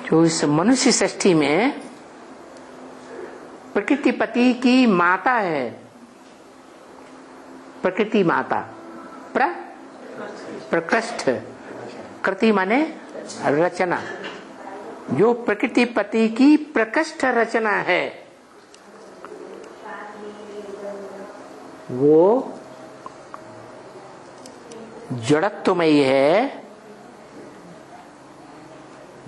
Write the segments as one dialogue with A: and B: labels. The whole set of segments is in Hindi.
A: जो इस मनुष्य सृष्टि में प्रकृति पति की माता है, प्रकृति माता, प्रकृष्ट, कृति माने रचना, जो प्रकृति पति की प्रकृष्ट रचना है वो जड़त्वमयी है,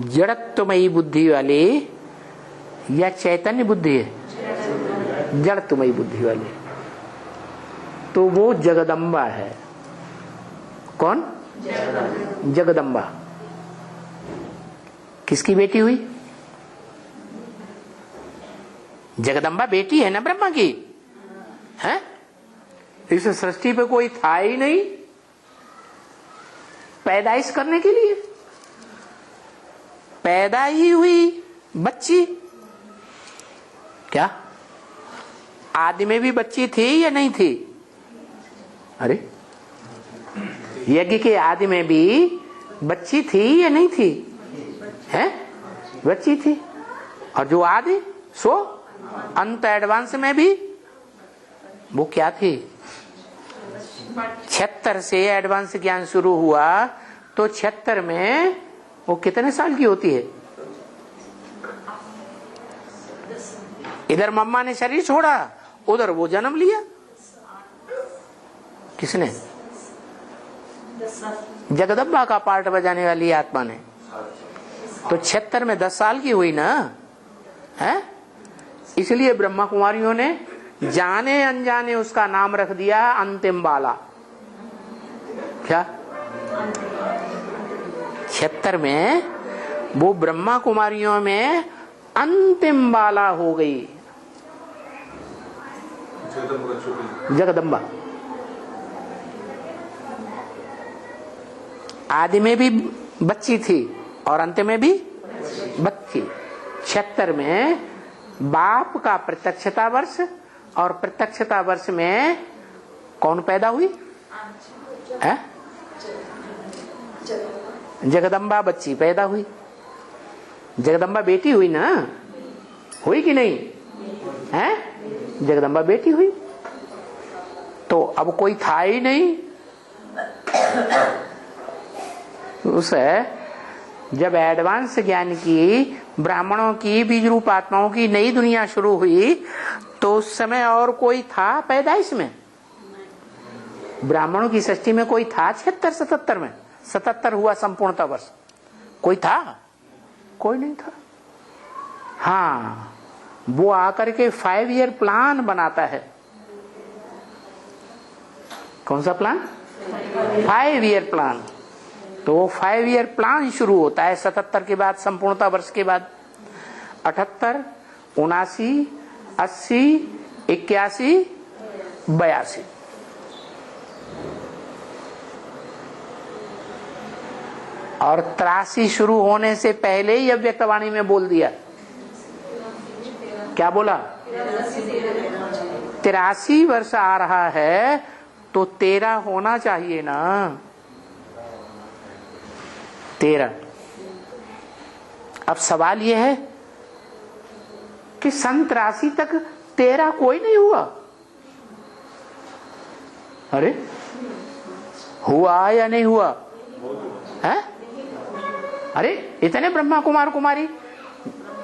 A: जड़त्वमयी बुद्धि वाली या चैतन्य बुद्धि है, जड़त्वमयी बुद्धि वाली, तो वो जगदम्बा है। कौन? जगदम्बा। किसकी बेटी हुई? जगदम्बा बेटी है ना ब्रह्मा की, है? इस सृष्टि पे कोई था ही नहीं पैदाइश करने के लिए, पैदा ही हुई बच्ची। क्या आदि में भी बच्ची थी या नहीं थी? अरे यज्ञ के आदि में भी बच्ची थी या नहीं थी? है, बच्ची थी। और जो आदि सो अंत एडवांस में भी वो क्या थी? 76 से एडवांस ज्ञान शुरू हुआ तो 76 में वो कितने साल की होती है? इधर मम्मा ने शरीर छोड़ा, उधर वो जन्म लिया। किसने? जगदम्बा का पार्ट बजाने वाली आत्मा ने। तो 76 में 10 साल की हुई ना, है? इसलिए ब्रह्मा कुमारियों ने जाने अनजाने उसका नाम रख दिया अंतिम बाला। क्या 76 में वो ब्रह्मा कुमारियों में अंतिम बाला हो गई, जगदम्बा। आदि में भी बच्ची थी और अंत में भी बच्ची। 76 में बाप का प्रत्यक्षता वर्ष और प्रत्यक्षता वर्ष में कौन पैदा हुई? है? जगदम्बा बच्ची पैदा हुई। जगदम्बा बेटी हुई ना, हुई कि नहीं? है? जगदम्बा बेटी हुई। तो अब कोई था ही नहीं। उसे जब एडवांस ज्ञान की, ब्राह्मणों की, बीज रूप आत्माओं की नई दुनिया शुरू हुई तो उस समय और कोई था पैदाइश में? ब्राह्मणों की सृष्टि में कोई था 76-77 में? 77 हुआ संपूर्णता वर्ष, कोई था? कोई नहीं था। हाँ, वो आकर के 5 ईयर प्लान बनाता है। कौन सा प्लान? 5 year plan. तो वो 5 ईयर प्लान शुरू होता है 77 के बाद, संपूर्णता वर्ष के बाद। 78, 79, 80, 81, 82। और 83 शुरू होने से पहले ही अव्यक्तवाणी में बोल दिया। क्या बोला? 83 वर्ष आ रहा है तो 13 होना चाहिए ना। 13। अब सवाल यह है कि सन 83 तक 13 कोई नहीं हुआ। अरे हुआ या नहीं हुआ? है? अरे इतने ब्रह्मा कुमार कुमारी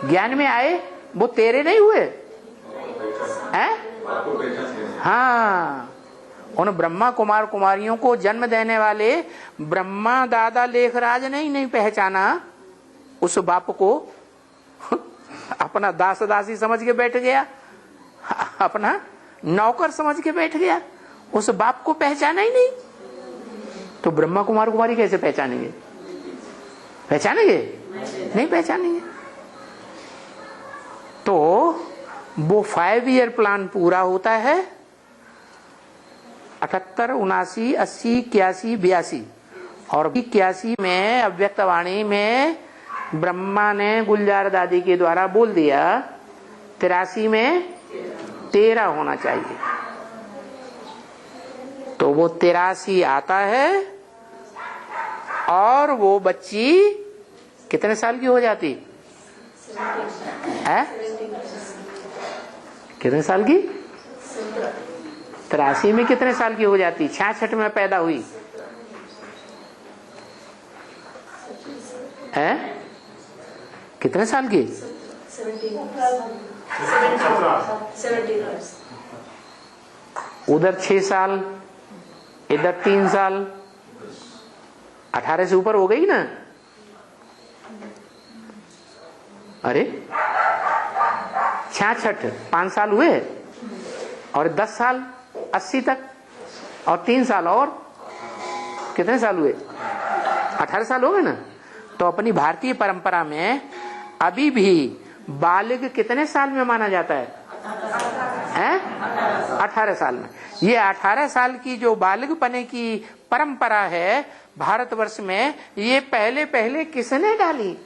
A: ज्ञान में आए, वो 13 नहीं हुए? हैं? हाँ, उन ब्रह्मा कुमार कुमारियों को जन्म देने वाले ब्रह्मा दादा लेखराज ने ही नहीं पहचाना उस बाप को। अपना दास दासी समझ के बैठ गया, अपना नौकर समझ के बैठ गया, उस बाप को पहचाना ही नहीं। तो ब्रह्मा कुमार कुमारी कैसे पहचानेंगे? पहचानेंगे? नहीं पहचानेंगे। तो वो 5 ईयर प्लान पूरा होता है 78, 79, 80, 81, 82। और 81 में अव्यक्तवाणी में ब्रह्मा ने गुलजार दादी के द्वारा बोल दिया 83 में 13 होना चाहिए। तो वो 83 आता है और वो बच्ची कितने साल की हो जाती? है? कितने साल की? 83 में कितने साल की हो जाती? 66 में पैदा हुई है? कितने साल की?
B: 17
A: उधर 6 साल, इधर 3 साल, 18 से ऊपर हो गई ना? अरे 66, 5 साल हुए और 10 साल 80 तक और 3 साल और कितने साल हुए? 18 साल हो गए ना? तो अपनी भारतीय परंपरा में अभी भी बालिग कितने साल में माना जाता है? 18 साल में। ये 18 साल की जो बालिग पने की परंपरा है भारतवर्ष में, ये पहले पहले किसने डाली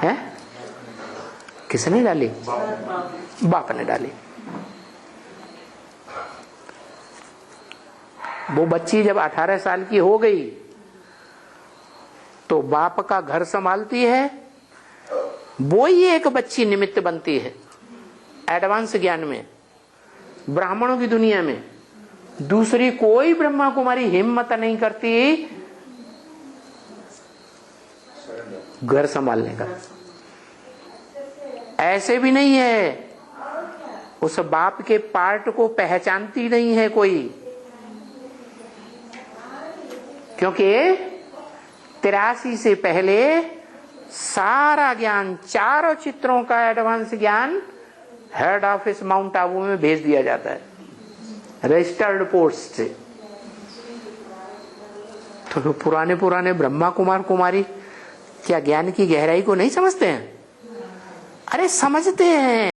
A: है? किसने डाली? बाप ने डाली। वो बच्ची जब 18 साल की हो गई तो बाप का घर संभालती है, वो ही एक बच्ची निमित्त बनती है एडवांस ज्ञान में, ब्राह्मणों की दुनिया में। दूसरी कोई ब्रह्मा कुमारी हिम्मत नहीं करती घर संभालने का। ऐसे भी नहीं है, उस बाप के पार्ट को पहचानती नहीं है कोई, क्योंकि 83 से पहले सारा ज्ञान, चारों चित्रों का एडवांस ज्ञान हेड ऑफिस माउंट आबू में भेज दिया जाता है रजिस्टर्ड पोस्ट से। तो पुराने पुराने ब्रह्मा कुमार कुमारी क्या ज्ञान की गहराई को नहीं समझते हैं? अरे समझते हैं।